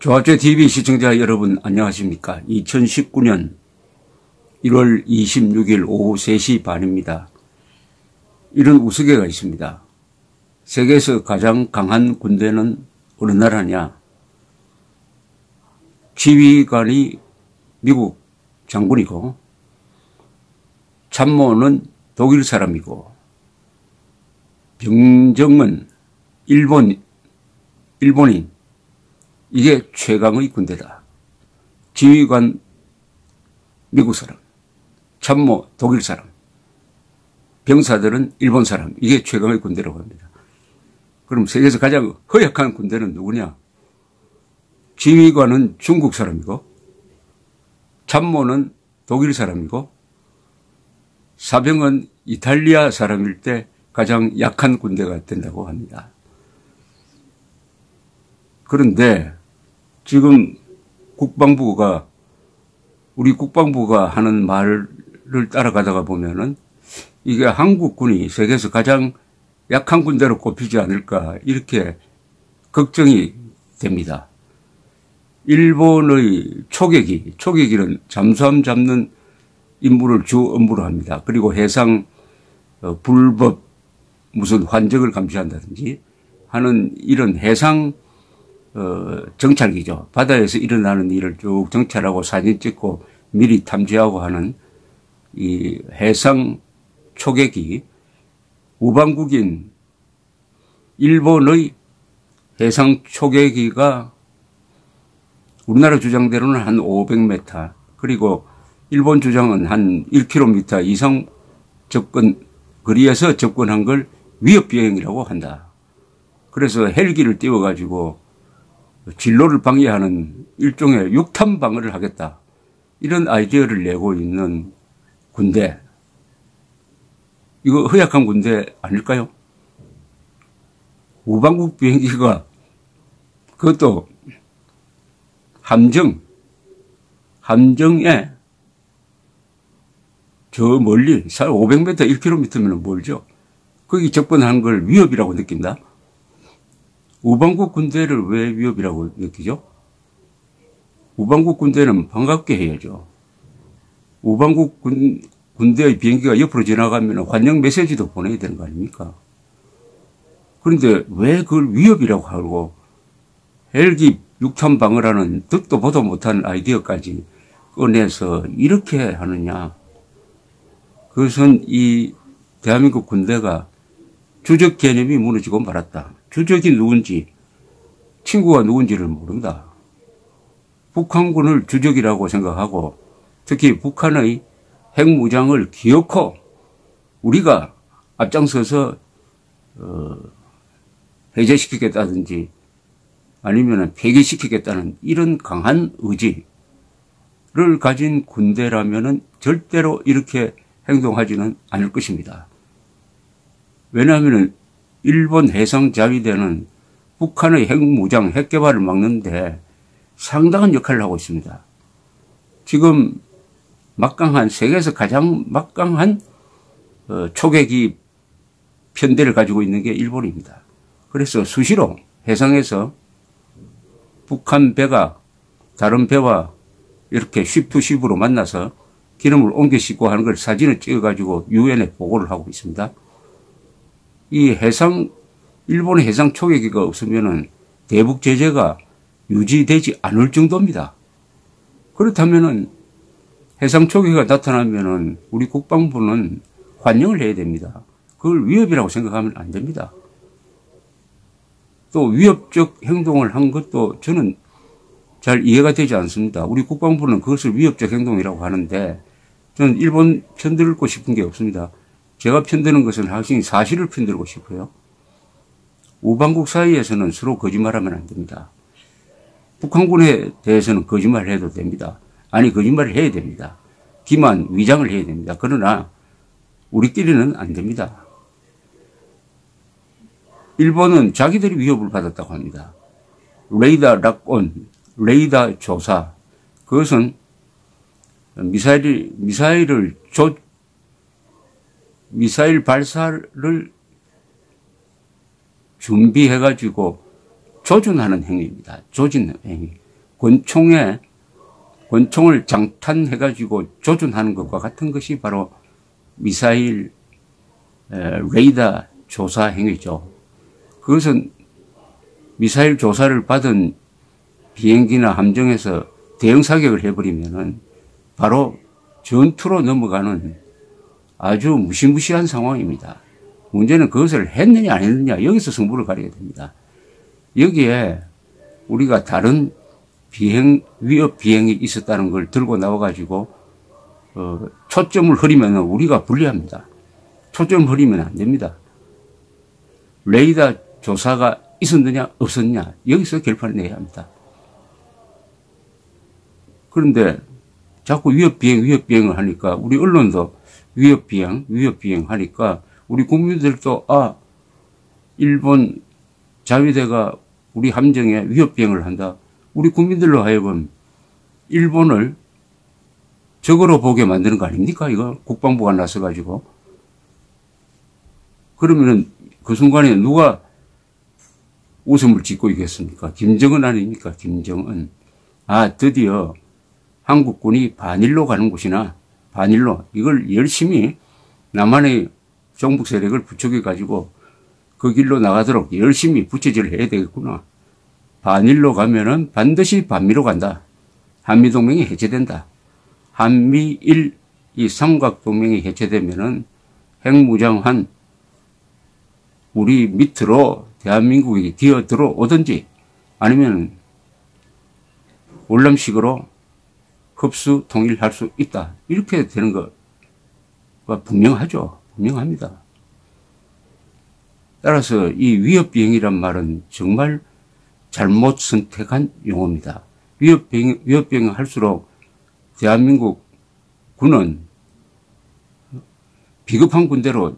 조합제 TV 시청자 여러분 안녕하십니까. 2019년 1월 26일 오후 3시 반입니다. 이런 우스개가 있습니다. 세계에서 가장 강한 군대는 어느 나라냐. 지휘관이 미국 장군이고 참모는 독일 사람이고 병정은 일본인. 이게 최강의 군대다. 지휘관 미국 사람, 참모 독일 사람, 병사들은 일본 사람. 이게 최강의 군대라고 합니다. 그럼 세계에서 가장 허약한 군대는 누구냐? 지휘관은 중국 사람이고 참모는 독일 사람이고 사병은 이탈리아 사람일 때 가장 약한 군대가 된다고 합니다. 그런데 지금 우리 국방부가 하는 말을 따라가다가 보면은 이게 한국군이 세계에서 가장 약한 군대로 꼽히지 않을까 이렇게 걱정이 됩니다. 일본의 초계기는 잠수함 잡는 임무를 주 업무로 합니다. 그리고 해상 불법 무슨 환적을 감시한다든지 하는 이런 해상 정찰기죠. 바다에서 일어나는 일을 쭉 정찰하고 사진 찍고 미리 탐지하고 하는 이 해상 초계기. 우방국인 일본의 해상 초계기가 우리나라 주장대로는 한 500m, 그리고 일본 주장은 한 1km 이상 거리에서 접근한 걸 위협비행이라고 한다. 그래서 헬기를 띄워가지고 진로를 방해하는 일종의 육탄 방어를 하겠다. 이런 아이디어를 내고 있는 군대. 이거 허약한 군대 아닐까요? 우방국 비행기가 그것도 함정에 저 멀리 500m, 1km면 멀죠. 거기 접근하는 걸 위협이라고 느낀다. 우방국 군대를 왜 위협이라고 느끼죠? 우방국 군대는 반갑게 해야죠. 우방국 군대의 비행기가 옆으로 지나가면 환영 메시지도 보내야 되는 거 아닙니까? 그런데 왜 그걸 위협이라고 하고 헬기 육탄 방어라는 듣도 보도 못한 아이디어까지 꺼내서 이렇게 하느냐. 그것은 이 대한민국 군대가 주적 개념이 무너지고 말았다. 주적이 누군지, 친구가 누군지를 모른다. 북한군을 주적이라고 생각하고 특히 북한의 핵무장을 기어코 우리가 앞장서서 해제시키겠다든지 아니면 폐기시키겠다는 이런 강한 의지를 가진 군대라면 절대로 이렇게 행동하지는 않을 것입니다. 왜냐하면 일본 해상자위대는 북한의 핵무장, 핵개발을 막는데 상당한 역할을 하고 있습니다. 지금 세계에서 가장 막강한 초계기 편대를 가지고 있는 게 일본입니다. 그래서 수시로 해상에서 북한 배가 다른 배와 이렇게 쉽투쉽으로 만나서 기름을 옮겨 싣고 하는 걸 사진을 찍어가지고 유엔에 보고를 하고 있습니다. 일본의 해상 초계기가 없으면은 대북 제재가 유지되지 않을 정도입니다. 그렇다면은 해상 초계기가 나타나면은 우리 국방부는 환영을 해야 됩니다. 그걸 위협이라고 생각하면 안 됩니다. 또 위협적 행동을 한 것도 저는 잘 이해가 되지 않습니다. 우리 국방부는 그것을 위협적 행동이라고 하는데 저는 일본 편들고 싶은 게 없습니다. 제가 편드는 것은 확실히 사실을 편들고 싶어요. 우방국 사이에서는 서로 거짓말하면 안 됩니다. 북한군에 대해서는 거짓말을 해도 됩니다. 아니 거짓말을 해야 됩니다. 기만, 위장을 해야 됩니다. 그러나 우리끼리는 안 됩니다. 일본은 자기들이 위협을 받았다고 합니다. 레이더 락온, 레이더 조사. 그것은 미사일 발사를 준비해가지고 조준하는 행위입니다. 조준 행위. 권총을 장탄해가지고 조준하는 것과 같은 것이 바로 미사일 레이더 조사 행위죠. 그것은 미사일 조사를 받은 비행기나 함정에서 대응 사격을 해버리면은 바로 전투로 넘어가는 아주 무시무시한 상황입니다. 문제는 그것을 했느냐 안 했느냐 여기서 승부를 가려야 됩니다. 여기에 우리가 다른 위협 비행이 있었다는 걸 들고 나와가지고 초점을 흐리면 우리가 불리합니다. 초점을 흐리면 안 됩니다. 레이더 조사가 있었느냐 없었느냐 여기서 결판을 내야 합니다. 그런데 자꾸 위협 비행을 하니까 우리 언론도 위협 비행 하니까 우리 국민들도 일본 자위대가 우리 함정에 위협 비행을 한다. 우리 국민들로 하여금 일본을 적으로 보게 만드는 거 아닙니까? 이거 국방부가 나서가지고. 그러면은 그 순간에 누가 웃음을 짓고 있겠습니까? 김정은 아닙니까? 김정은. 드디어 한국군이 반일로 가는 곳이나 반일로 이걸 열심히 남한의 종북 세력을 부추겨가지고 그 길로 나가도록 열심히 부채질을 해야 되겠구나. 반일로 가면은 반드시 반미로 간다. 한미동맹이 해체된다. 한미일 이 삼각동맹이 해체되면은 핵무장한 우리 밑으로 대한민국이 기어 들어오든지 아니면 월남식으로 흡수 통일할 수 있다. 이렇게 되는 거가 분명하죠. 분명합니다. 따라서 이 위협 비행이란 말은 정말 잘못 선택한 용어입니다. 위협 비행을 할수록 대한민국 군은 비겁한 군대로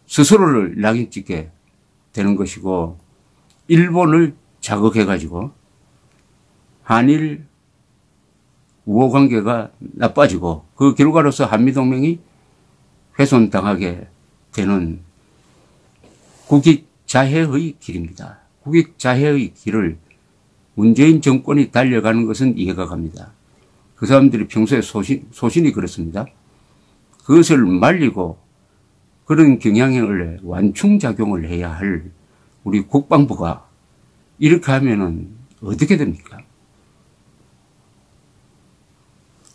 스스로를 낙인찍게 되는 것이고 일본을 자극해가지고 한일 우호관계가 나빠지고 그 결과로서 한미동맹이 훼손당하게 되는 국익자해의 길입니다. 국익자해의 길을 문재인 정권이 달려가는 것은 이해가 갑니다. 그 사람들이 평소에 소신이 그렇습니다. 그것을 말리고 그런 경향을 완충작용을 해야 할 우리 국방부가 이렇게 하면은 어떻게 됩니까?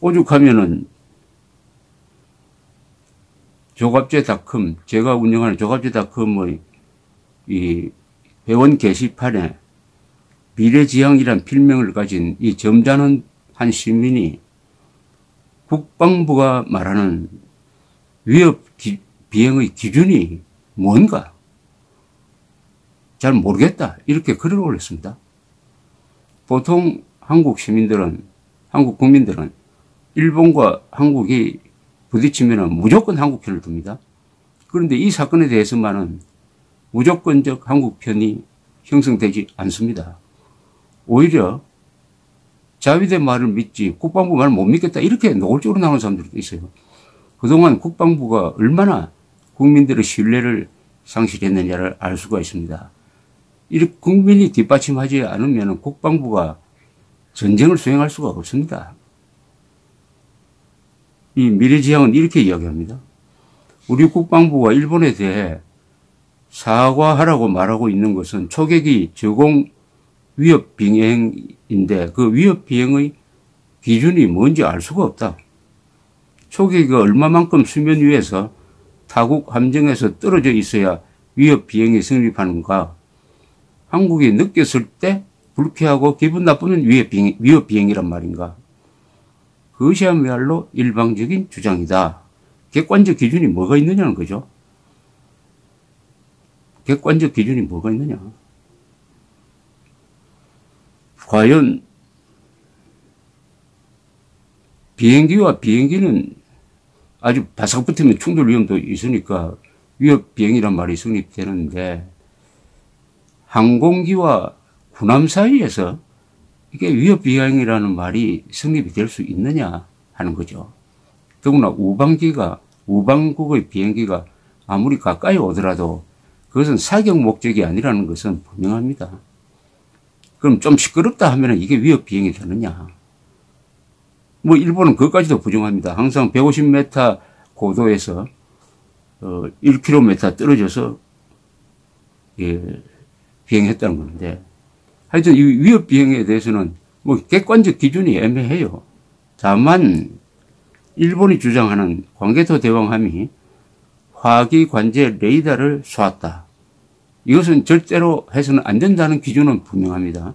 오죽하면은 조갑제닷컴, 제가 운영하는 조갑제닷컴의 이 회원 게시판에 미래지향이란 필명을 가진 이 점잖은 한 시민이 국방부가 말하는 위협 비행의 기준이 뭔가 잘 모르겠다 이렇게 글을 올렸습니다. 보통 한국 국민들은 일본과 한국이 부딪히면 무조건 한국 편을 듭니다. 그런데 이 사건에 대해서만은 무조건적 한국 편이 형성되지 않습니다. 오히려 자위대 말을 믿지 국방부 말을 못 믿겠다 이렇게 노골적으로 나오는 사람들도 있어요. 그동안 국방부가 얼마나 국민들의 신뢰를 상실했느냐를 알 수가 있습니다. 이렇게 국민이 뒷받침하지 않으면 국방부가 전쟁을 수행할 수가 없습니다. 이 미래지향은 이렇게 이야기합니다. 우리 국방부가 일본에 대해 사과하라고 말하고 있는 것은 초계기 저공 위협 비행인데 그 위협 비행의 기준이 뭔지 알 수가 없다. 초계기가 얼마만큼 수면 위에서 타국 함정에서 떨어져 있어야 위협 비행이 성립하는가. 한국이 느꼈을 때 불쾌하고 기분 나쁘면 위협 비행이란 말인가. 그것이야말로 일방적인 주장이다. 객관적 기준이 뭐가 있느냐는 거죠. 객관적 기준이 뭐가 있느냐. 과연 비행기와 비행기는 아주 바삭 붙으면 충돌 위험도 있으니까 위협 비행이란 말이 성립되는데 항공기와 군함 사이에서 이게 위협 비행이라는 말이 성립이 될 수 있느냐 하는 거죠. 더구나 우방국의 비행기가 아무리 가까이 오더라도 그것은 사격 목적이 아니라는 것은 분명합니다. 그럼 좀 시끄럽다 하면 이게 위협 비행이 되느냐. 뭐 일본은 그것까지도 부정합니다. 항상 150m 고도에서 1km 떨어져서 비행했다는 건데, 하여튼 이 위협 비행에 대해서는 뭐 객관적 기준이 애매해요. 다만 일본이 주장하는 광개토 대왕함이 화기 관제 레이더를 쏘았다. 이것은 절대로 해서는 안 된다는 기준은 분명합니다.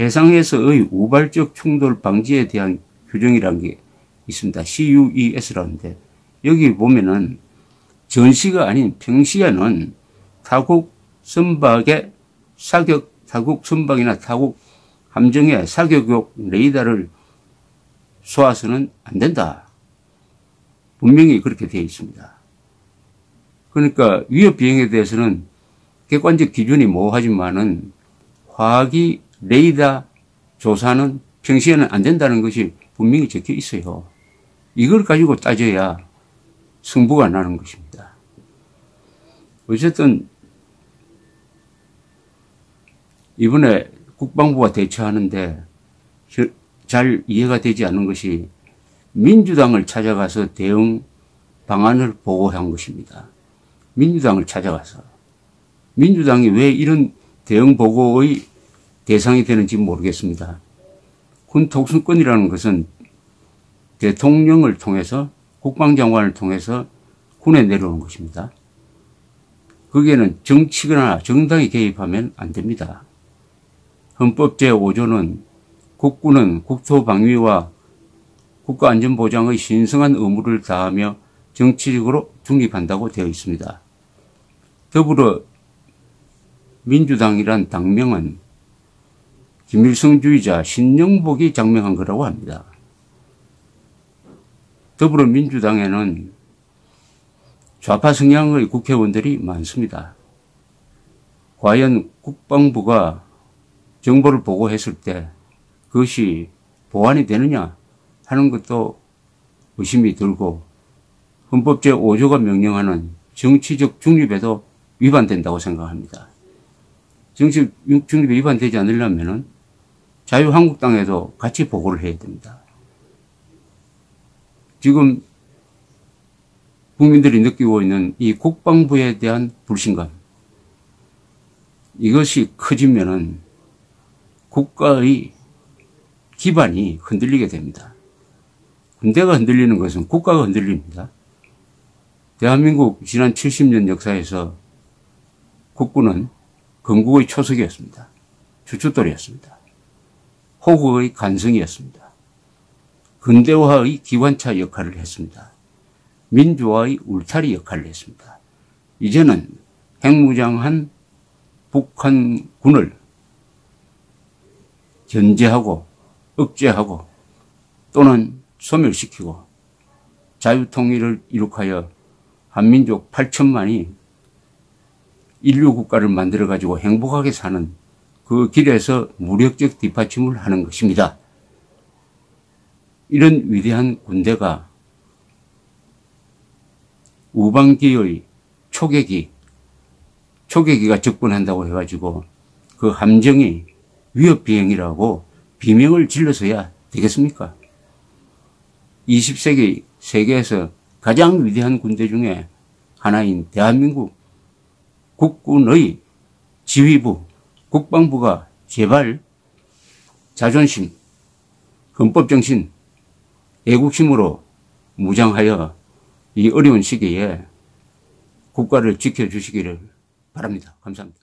해상에서의 우발적 충돌 방지에 대한 규정이라는 게 있습니다. CUES라는데 여기 보면은 전시가 아닌 평시에는 타국 선박의 타국 선박이나 타국 함정의 사격용 레이더를 쏘아서는 안 된다. 분명히 그렇게 되어 있습니다. 그러니까 위협 비행에 대해서는 객관적 기준이 모호하지만은 화학이 레이더 조사는 평시에는 안 된다는 것이 분명히 적혀 있어요. 이걸 가지고 따져야 승부가 나는 것입니다. 어쨌든 이번에 국방부가 대처하는데 잘 이해가 되지 않는 것이 민주당을 찾아가서 대응 방안을 보고한 것입니다. 민주당을 찾아가서. 민주당이 왜 이런 대응 보고의 대상이 되는지 모르겠습니다. 군 특수권이라는 것은 대통령을 통해서 국방장관을 통해서 군에 내려오는 것입니다. 거기에는 정치거나 정당이 개입하면 안 됩니다. 헌법 제5조는 국군은 국토방위와 국가안전보장의 신성한 의무를 다하며 정치적으로 중립한다고 되어 있습니다. 더불어 민주당이란 당명은 김일성주의자 신영복이 장명한 거라고 합니다. 더불어민주당에는 좌파 성향의 국회의원들이 많습니다. 과연 국방부가 정보를 보고했을 때 그것이 보완이 되느냐 하는 것도 의심이 들고 헌법 제5조가 명령하는 정치적 중립에도 위반된다고 생각합니다. 정치적 중립에 위반되지 않으려면 자유한국당에도 같이 보고를 해야 됩니다. 지금 국민들이 느끼고 있는 이 국방부에 대한 불신감, 이것이 커지면은 국가의 기반이 흔들리게 됩니다. 군대가 흔들리는 것은 국가가 흔들립니다. 대한민국 지난 70년 역사에서 국군은 건국의 초석이었습니다. 주춧돌이었습니다. 호국의 간성이었습니다. 근대화의 기관차 역할을 했습니다. 민주화의 울타리 역할을 했습니다. 이제는 핵무장한 북한군을 견제하고 억제하고 또는 소멸시키고 자유통일을 이룩하여 한민족 8천만이 인류국가를 만들어가지고 행복하게 사는 그 길에서 무력적 뒷받침을 하는 것입니다. 이런 위대한 군대가 우방기의 초계기가 접근한다고 해가지고 그 함정이 위협비행이라고 비명을 질러서야 되겠습니까? 20세기 세계에서 가장 위대한 군대 중에 하나인 대한민국 국군의 지휘부, 국방부가 제발 자존심, 헌법정신, 애국심으로 무장하여 이 어려운 시기에 국가를 지켜주시기를 바랍니다. 감사합니다.